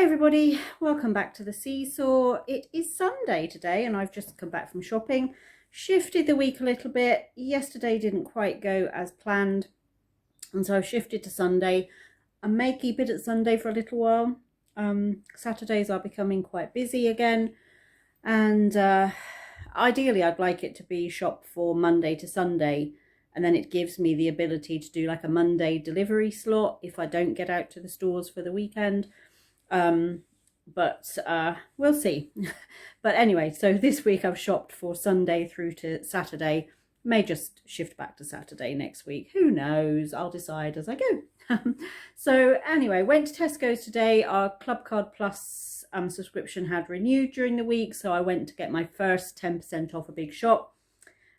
Hi everybody, welcome back to the Seesaw. It is Sunday today and I've just come back from shopping. Shifted the week a little bit. Yesterday didn't quite go as planned and so I've shifted to Sunday. I may keep it at Sunday for a little while. Saturdays are becoming quite busy again and ideally I'd like it to be shop for Monday to Sunday, and then it gives me the ability to do like a Monday delivery slot if I don't get out to the stores for the weekend. But we'll see. But anyway, so this week I've shopped for Sunday through to Saturday. May just shift back to Saturday next week. Who knows? I'll decide as I go. So anyway, went to Tesco's today. Our Clubcard Plus subscription had renewed during the week, so I went to get my first 10% off a big shop.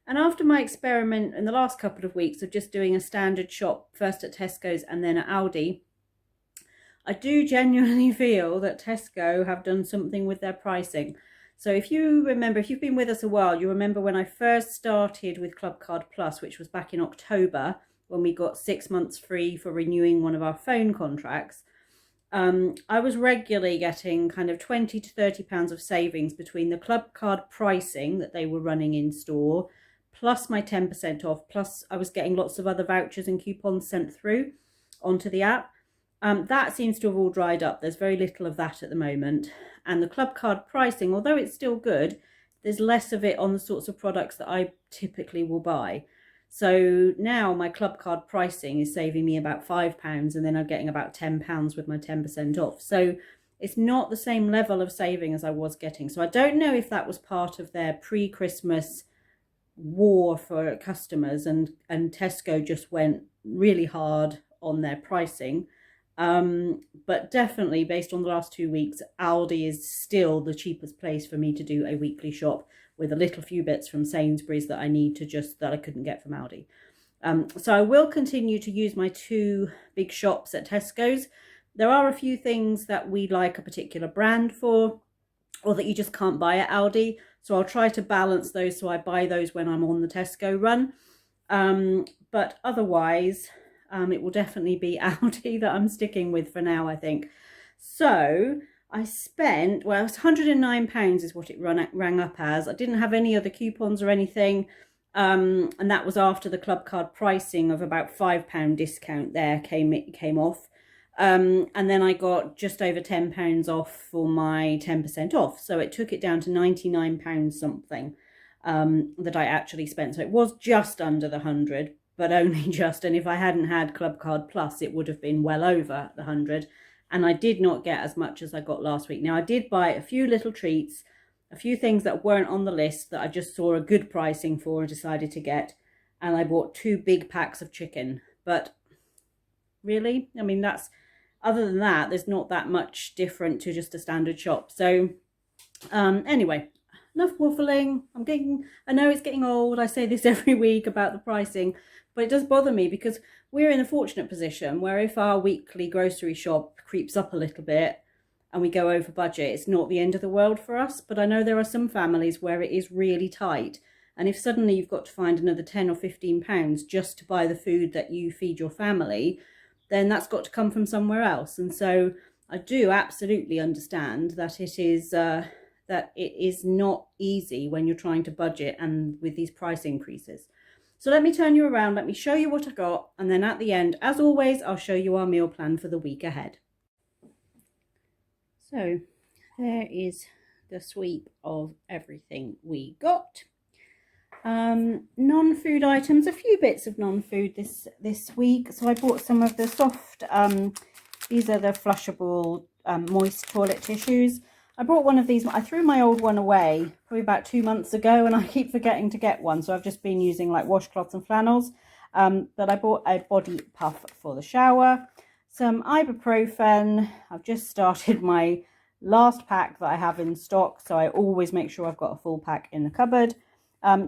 And after my experiment in the last couple of weeks of just doing a standard shop, first at Tesco's and then at Aldi, I do genuinely feel that Tesco have done something with their pricing. So if you remember, if you've been with us a while, you remember when I first started with Clubcard Plus, which was back in October, when we got 6 months free for renewing one of our phone contracts. I was regularly getting kind of £20 to £30 of savings between the Clubcard pricing that they were running in store, plus my 10% off, plus I was getting lots of other vouchers and coupons sent through onto the app. That seems to have all dried up. There's very little of that at the moment. And the Clubcard pricing, although it's still good, there's less of it on the sorts of products that I typically will buy. So now my Clubcard pricing is saving me about £5 and then I'm getting about £10 with my 10% off. So it's not the same level of saving as I was getting. So I don't know if that was part of their pre-Christmas war for customers and Tesco just went really hard on their pricing. But definitely based on the last 2 weeks, Aldi is still the cheapest place for me to do a weekly shop, with a little few bits from Sainsbury's that I need to that I couldn't get from Aldi. So I will continue to use my 2 big shops at Tesco's. There are a few things that we like a particular brand for, or that you just can't buy at Aldi. So I'll try to balance those so I buy those when I'm on the Tesco run. But otherwise, it will definitely be Aldi that I'm sticking with for now, I think. So I spent, well, it was £109 is what it rang up as. I didn't have any other coupons or anything. And that was after the Clubcard pricing of about £5 discount there came off. And then I got just over £10 off for my 10% off. So it took it down to £99 something that I actually spent. So it was just under the 100, but only just. And if I hadn't had Clubcard Plus, it would have been well over the 100. And I did not get as much as I got last week. Now, I did buy a few little treats, a few things that weren't on the list that I just saw a good pricing for and decided to get. And I bought 2 big packs of chicken. But really, I mean, other than that, there's not that much different to just a standard shop. So anyway, enough waffling. I know it's getting old. I say this every week about the pricing, but it does bother me because we're in a fortunate position where if our weekly grocery shop creeps up a little bit and we go over budget, it's not the end of the world for us. But I know there are some families where it is really tight. And if suddenly you've got to find another £10 or £15 just to buy the food that you feed your family, then that's got to come from somewhere else. And so I do absolutely understand that it is not easy when you're trying to budget and with these price increases. So let me turn you around, let me show you what I got, and then at the end, as always, I'll show you our meal plan for the week ahead. So there is the sweep of everything we got. Non-food items, a few bits of non-food this week. So I bought some of the soft, these are the flushable moist toilet tissues. I bought one of these. I threw my old one away probably about 2 months ago and I keep forgetting to get one. So I've just been using like washcloths and flannels. But I bought a body puff for the shower, some ibuprofen. I've just started my last pack that I have in stock. So I always make sure I've got a full pack in the cupboard.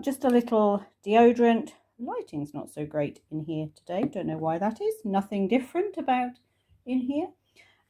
Just a little deodorant. Lighting's not so great in here today. Don't know why that is. Nothing different about in here.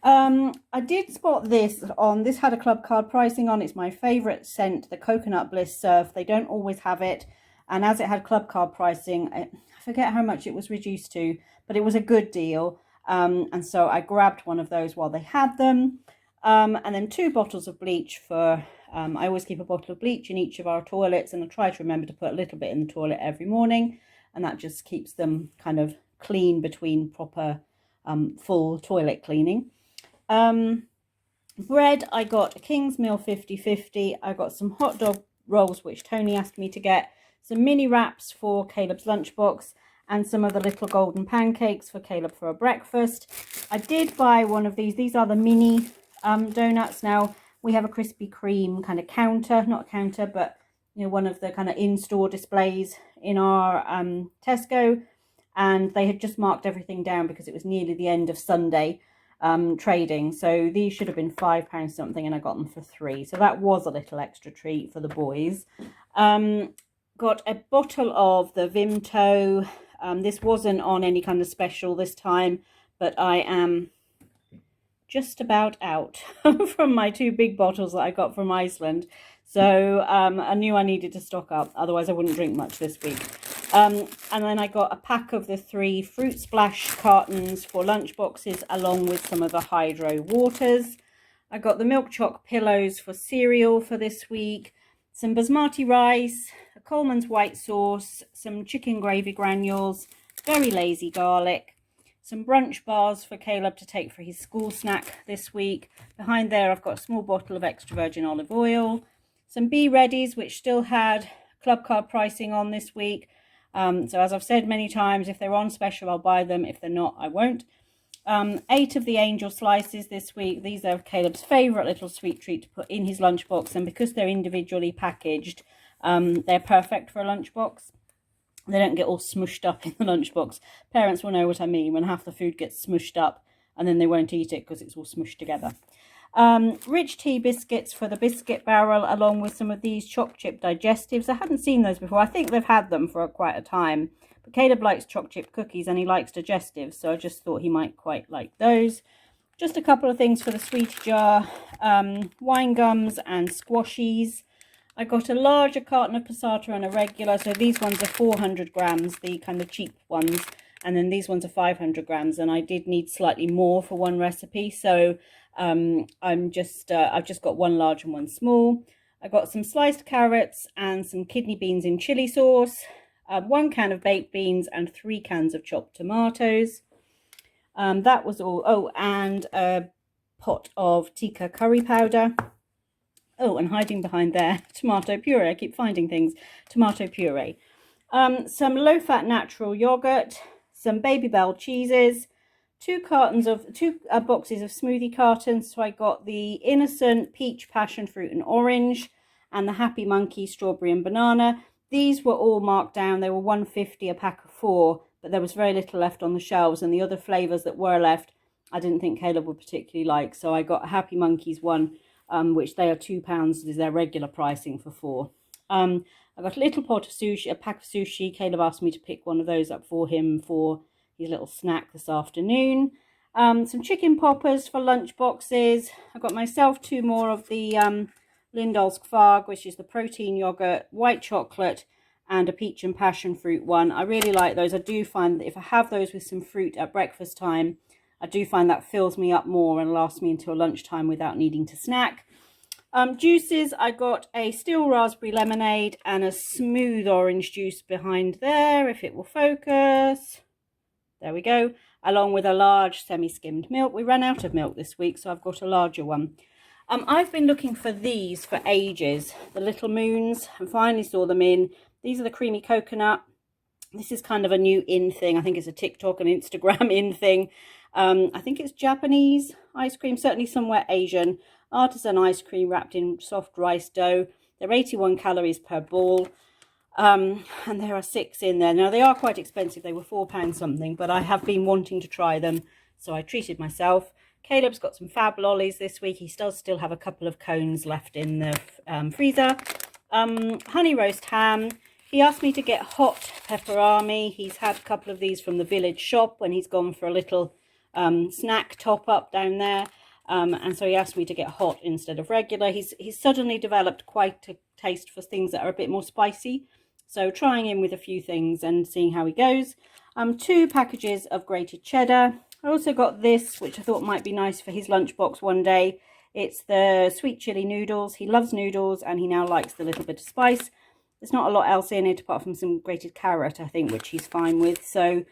I did spot this on. This had a Clubcard pricing on. It's my favourite scent, the Coconut Bliss Surf. They don't always have it. And as it had Clubcard pricing, I forget how much it was reduced to, but it was a good deal. And so I grabbed one of those while they had them. And then 2 bottles of bleach for, I always keep a bottle of bleach in each of our toilets, and I try to remember to put a little bit in the toilet every morning, and that just keeps them kind of clean between proper full toilet cleaning. Bread, I got a King's Meal 50/50. I got some hot dog rolls, which Tony asked me to get, some mini wraps for Caleb's lunchbox, and some of the little golden pancakes for Caleb for a breakfast. I did buy one of these. These are the mini donuts. Now, we have a Krispy Kreme kind of counter, not counter, but one of the kind of in-store displays in our Tesco, and they had just marked everything down because it was nearly the end of Sunday trading. So these should have been £5 something, and I got them for £3. So that was a little extra treat for the boys. Got a bottle of the Vimto. This wasn't on any kind of special this time, but I am just about out from my 2 big bottles that I got from Iceland. So I knew I needed to stock up, otherwise I wouldn't drink much this week. And then I got a pack of the 3 Fruit Splash cartons for lunch boxes, along with some of the Hydro waters. I got the Milk Choc pillows for cereal for this week, some basmati rice, a Coleman's white sauce, some chicken gravy granules, very lazy garlic, some brunch bars for Caleb to take for his school snack this week. Behind there I've got a small bottle of extra virgin olive oil, some Be Readies, which still had Clubcard pricing on this week. So as I've said many times, if they're on special, I'll buy them. If they're not, I won't. 8 of the Angel slices this week. These are Caleb's favourite little sweet treat to put in his lunchbox, and because they're individually packaged, they're perfect for a lunchbox. They don't get all smushed up in the lunchbox. Parents will know what I mean when half the food gets smushed up and then they won't eat it because it's all smushed together. Rich tea biscuits for the biscuit barrel, along with some of these choc chip digestives. I hadn't seen those before. I think they've had them for quite a time. But Caleb likes choc chip cookies and he likes digestives, so I just thought he might quite like those. Just a couple of things for the sweetie jar. Wine gums and squashies. I got a larger carton of passata and a regular. So these ones are 400 grams, the kind of cheap ones. And then these ones are 500 grams. And I did need slightly more for one recipe. So I've just got one large and one small. I got some sliced carrots and some kidney beans in chili sauce. 1 can of baked beans and 3 cans of chopped tomatoes. That was all. Oh, and a pot of tikka curry powder. Oh, and hiding behind there, tomato puree. I keep finding things. Tomato puree. Some low-fat natural yogurt, some Baby Bell cheeses, 2 boxes of smoothie cartons. So I got the Innocent peach, passion fruit and orange, and the Happy Monkey strawberry and banana. These were all marked down. They were $1.50 a pack of 4, but there was very little left on the shelves, and the other flavours that were left I didn't think Caleb would particularly like. So I got a Happy Monkeys one, which they are £2, is their regular pricing for 4. I got a little pot of sushi, a pack of sushi. Caleb asked me to pick one of those up for him for his little snack this afternoon. Some chicken poppers for lunch boxes. I got myself 2 more of the Lindall's Kvarg, which is the protein yogurt, white chocolate, and a peach and passion fruit one. I really like those. I do find that if I have those with some fruit at breakfast time, I do find that fills me up more and lasts me until lunchtime without needing to snack. Juices, I got a still raspberry lemonade and a smooth orange juice behind there, if it will focus. There we go. Along with a large semi-skimmed milk. We ran out of milk this week, so I've got a larger one. I've been looking for these for ages, the Little Moons, and finally saw them in. These are the creamy coconut. This is kind of a new in thing. I think it's a TikTok and Instagram in thing. I think it's Japanese ice cream, certainly somewhere Asian. Artisan ice cream wrapped in soft rice dough. They're 81 calories per ball. And there are 6 in there. Now, they are quite expensive. They were £4 something, but I have been wanting to try them, so I treated myself. Caleb's got some fab lollies this week. He does still have a couple of cones left in the freezer. Honey roast ham. He asked me to get hot pepperami. He's had a couple of these from the village shop when he's gone for a little snack top up down there. And so he asked me to get hot instead of regular. He's suddenly developed quite a taste for things that are a bit more spicy. So trying him with a few things and seeing how he goes. 2 packages of grated cheddar. I also got this, which I thought might be nice for his lunchbox one day. It's the sweet chili noodles. He loves noodles and he now likes the little bit of spice. There's not a lot else in it apart from some grated carrot, I think, which he's fine with. So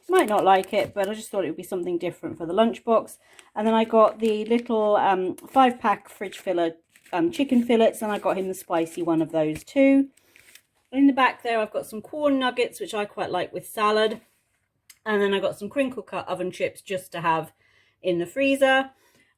might not like it, but I just thought it would be something different for the lunchbox. And then I got the little 5-pack fridge filler chicken fillets, and I got him the spicy one of those too. In the back there, I've got some corn nuggets, which I quite like with salad. And then I got some crinkle cut oven chips just to have in the freezer.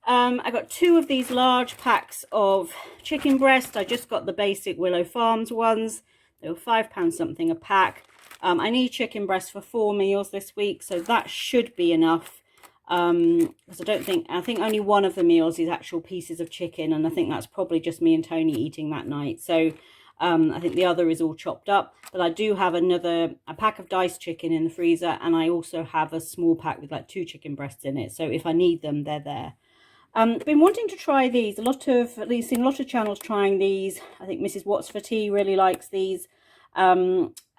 I got 2 of these large packs of chicken breast. I just got the basic Willow Farms ones. They were £5 something a pack. I need chicken breast for 4 meals this week, so that should be enough. Because I think only one of the meals is actual pieces of chicken, and I think that's probably just me and Tony eating that night. So I think the other is all chopped up, but I do have a pack of diced chicken in the freezer, and I also have a small pack with like 2 chicken breasts in it. So if I need them, they're there. I've been wanting to try these. Seen a lot of channels trying these. I think Mrs. Watts for Tea really likes these.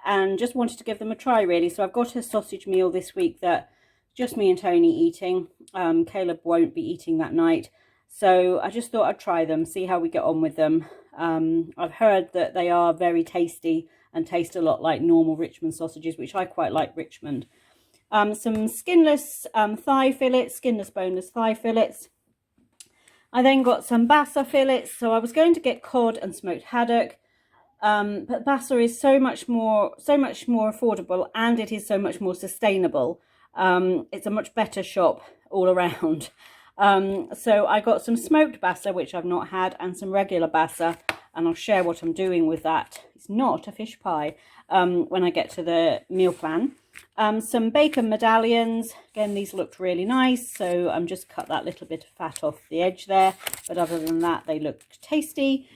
And just wanted to give them a try really. So I've got a sausage meal this week that just me and Tony eating. Caleb won't be eating that night. So I just thought I'd try them, see how we get on with them. I've heard that they are very tasty and taste a lot like normal Richmond sausages, which I quite like Richmond. Some skinless thigh fillets, skinless boneless thigh fillets. I then got some bassa fillets. So I was going to get cod and smoked haddock. But bassa is so much more affordable, and it is so much more sustainable. It's a much better shop all around. So I got some smoked bassa, which I've not had, and some regular bassa, and I'll share what I'm doing with that. It's not a fish pie when I get to the meal plan. Some bacon medallions. Again, these looked really nice, so I'm just cut that little bit of fat off the edge there, but other than that, they look tasty.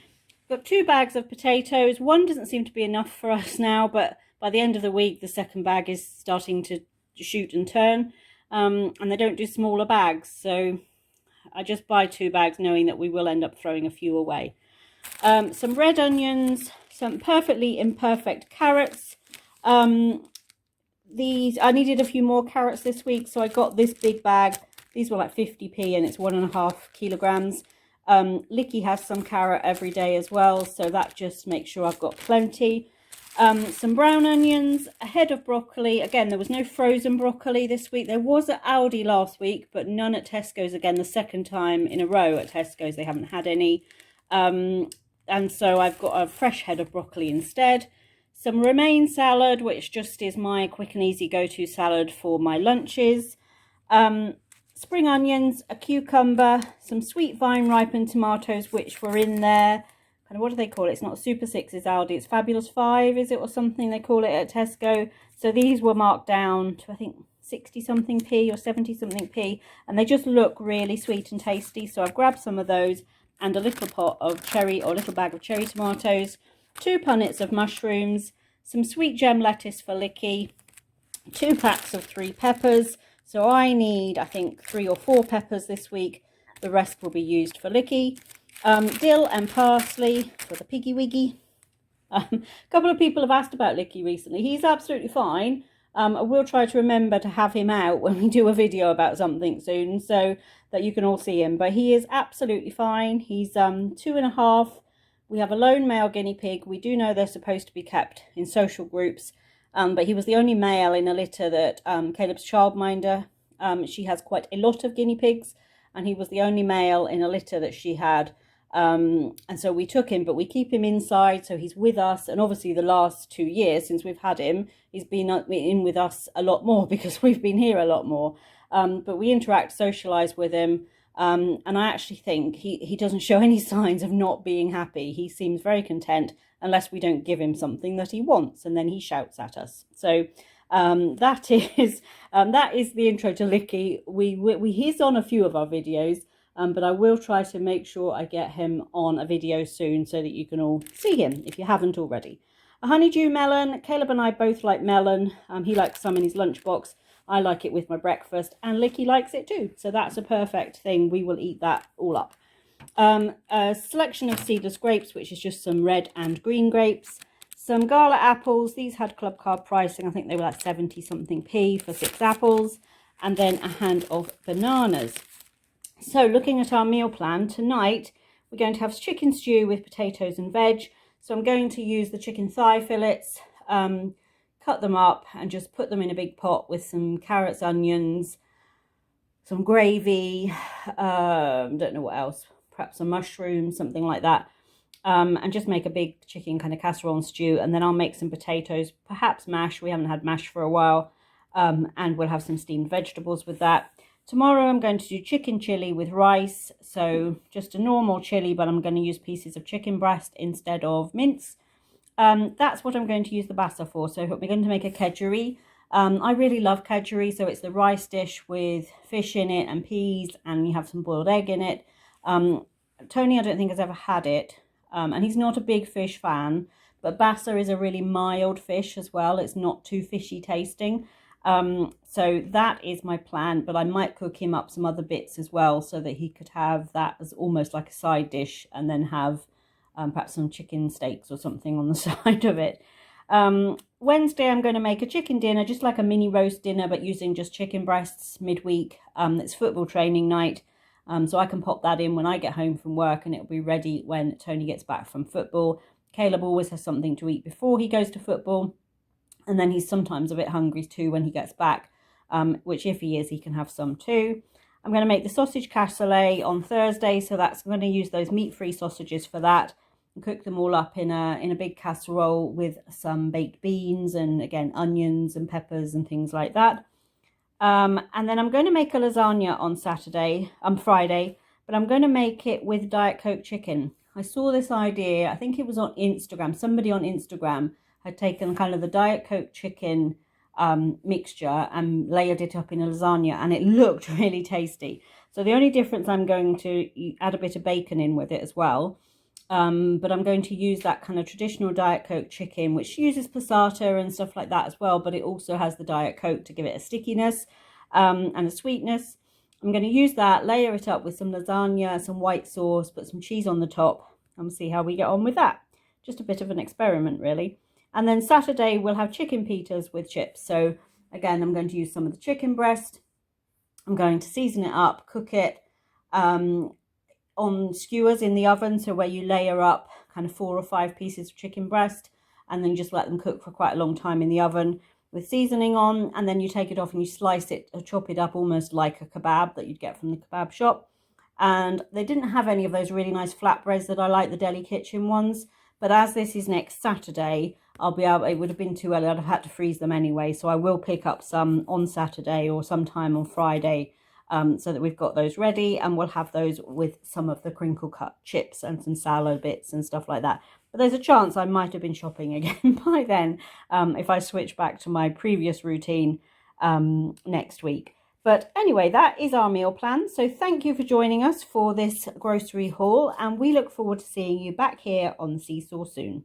Got 2 bags of potatoes. One doesn't seem to be enough for us now, but by the end of the week, the second bag is starting to shoot and turn, and they don't do smaller bags, so I just buy 2 bags knowing that we will end up throwing a few away. Some red onions, some perfectly imperfect carrots. I needed a few more carrots this week, so I got this big bag. These were like 50p and it's 1.5 kilograms. Licky has some carrot every day as well, so that just makes sure I've got plenty. Some brown onions, a head of broccoli. Again, there was no frozen broccoli this week. There was at Aldi last week, but none at Tesco's. Again, the second time in a row at Tesco's they haven't had any. And so I've got a fresh head of broccoli instead. Some romaine salad, which just is my quick and easy go-to salad for my lunches. Spring onions, a cucumber, some sweet vine ripened tomatoes, which were in there. Kind of, what do they call it? It's not Super 6, it's Aldi. It's Fabulous 5, is it, or something they call it at Tesco. So these were marked down to, I think, 60 something p or 70 something p, and they just look really sweet and tasty. So I've grabbed some of those and a little pot of cherry, or little bag of cherry tomatoes, 2 punnets of mushrooms, some sweet gem lettuce for Licky, 2 packs of 3 peppers. So I need, I think, 3 or 4 peppers this week. The rest will be used for Licky. Dill and parsley for the piggy wiggy. A couple of people have asked about Licky recently. He's absolutely fine. I will try to remember to have him out when we do a video about something soon, so that you can all see him. But he is absolutely fine. He's 2.5. We have a lone male guinea pig. We do know they're supposed to be kept in social groups. But he was the only male in a litter that Caleb's childminder, she has quite a lot of guinea pigs, and he was the only male in a litter that she had. And so we took him, but we keep him inside, so he's with us. And obviously the last 2 years since we've had him, he's been in with us a lot more because we've been here a lot more. But we interact, socialise with him. And I actually think he doesn't show any signs of not being happy. He seems very content, unless we don't give him something that he wants, and then he shouts at us. So that is the intro to Licky. He's on a few of our videos, but I will try to make sure I get him on a video soon so that you can all see him if you haven't already. A honeydew melon. Caleb and I both like melon. He likes some in his lunchbox. I like it with my breakfast, and Licky likes it too. So that's a perfect thing. We will eat that all up. A selection of seedless grapes, which is just some red and green grapes. Some gala apples. These had Clubcard pricing. I think they were like 70 something p for 6 apples. And then a hand of bananas. So looking at our meal plan tonight, we're going to have chicken stew with potatoes and veg. So I'm going to use the chicken thigh fillets, cut them up and just put them in a big pot with some carrots, onions, some gravy, don't know what else, perhaps some mushrooms, something like that. And just make a big chicken kind of casserole and stew. And then I'll make some potatoes, perhaps mash. We haven't had mash for a while. And we'll have some steamed vegetables with that. Tomorrow I'm going to do chicken chili with rice. So just a normal chili, but I'm going to use pieces of chicken breast instead of mince. That's what I'm going to use the basa for. So we're going to make a kedgeree. I really love kedgeree. So it's the rice dish with fish in it and peas, and you have some boiled egg in it. Tony, I don't think has ever had it. And he's not a big fish fan, but basa is a really mild fish as well. It's not too fishy tasting. So that is my plan, but I might cook him up some other bits as well so that he could have that as almost like a side dish, and then have perhaps some chicken steaks or something on the side of it. Wednesday I'm going to make a chicken dinner, just like a mini roast dinner, but using just chicken breasts midweek. It's football training night. So I can pop that in when I get home from work, and it'll be ready when Tony gets back from football. Caleb always has something to eat before he goes to football, and then he's sometimes a bit hungry too when he gets back, which if he is, he can have some too. I'm going to make the sausage cassoulet on Thursday, so I'm going to use those meat-free sausages for that, and cook them all up in a big casserole with some baked beans and, again, onions and peppers and things like that. And then I'm going to make a lasagna on Friday, but I'm going to make it with Diet Coke chicken. I saw this idea, I think it was on Instagram. Somebody on Instagram had taken kind of the Diet Coke chicken mixture and layered it up in a lasagna, and it looked really tasty. So the only difference, I'm going to add a bit of bacon in with it as well. But I'm going to use that kind of traditional Diet Coke chicken, which uses passata and stuff like that as well, but it also has the Diet Coke to give it a stickiness and a sweetness. I'm going to use that, layer it up with some lasagna, some white sauce, put some cheese on the top, and see how we get on with that. Just a bit of an experiment, really. And then Saturday we'll have chicken pitas with chips. So again, I'm going to use some of the chicken breast. I'm going to season it up, cook it on skewers in the oven, so where you layer up kind of 4 or 5 pieces of chicken breast and then just let them cook for quite a long time in the oven with seasoning on, and then you take it off and you slice it or chop it up almost like a kebab that you'd get from the kebab shop. And they didn't have any of those really nice flatbreads that I like, the deli kitchen ones, but as this is next Saturday, it would have been too early, I'd have had to freeze them anyway, so I will pick up some on Saturday or sometime on Friday, so that we've got those ready, and we'll have those with some of the crinkle cut chips and some salad bits and stuff like that. But there's a chance I might have been shopping again by then, if I switch back to my previous routine next week. But anyway, that is our meal plan. So thank you for joining us for this grocery haul, and we look forward to seeing you back here on SeeSaw soon.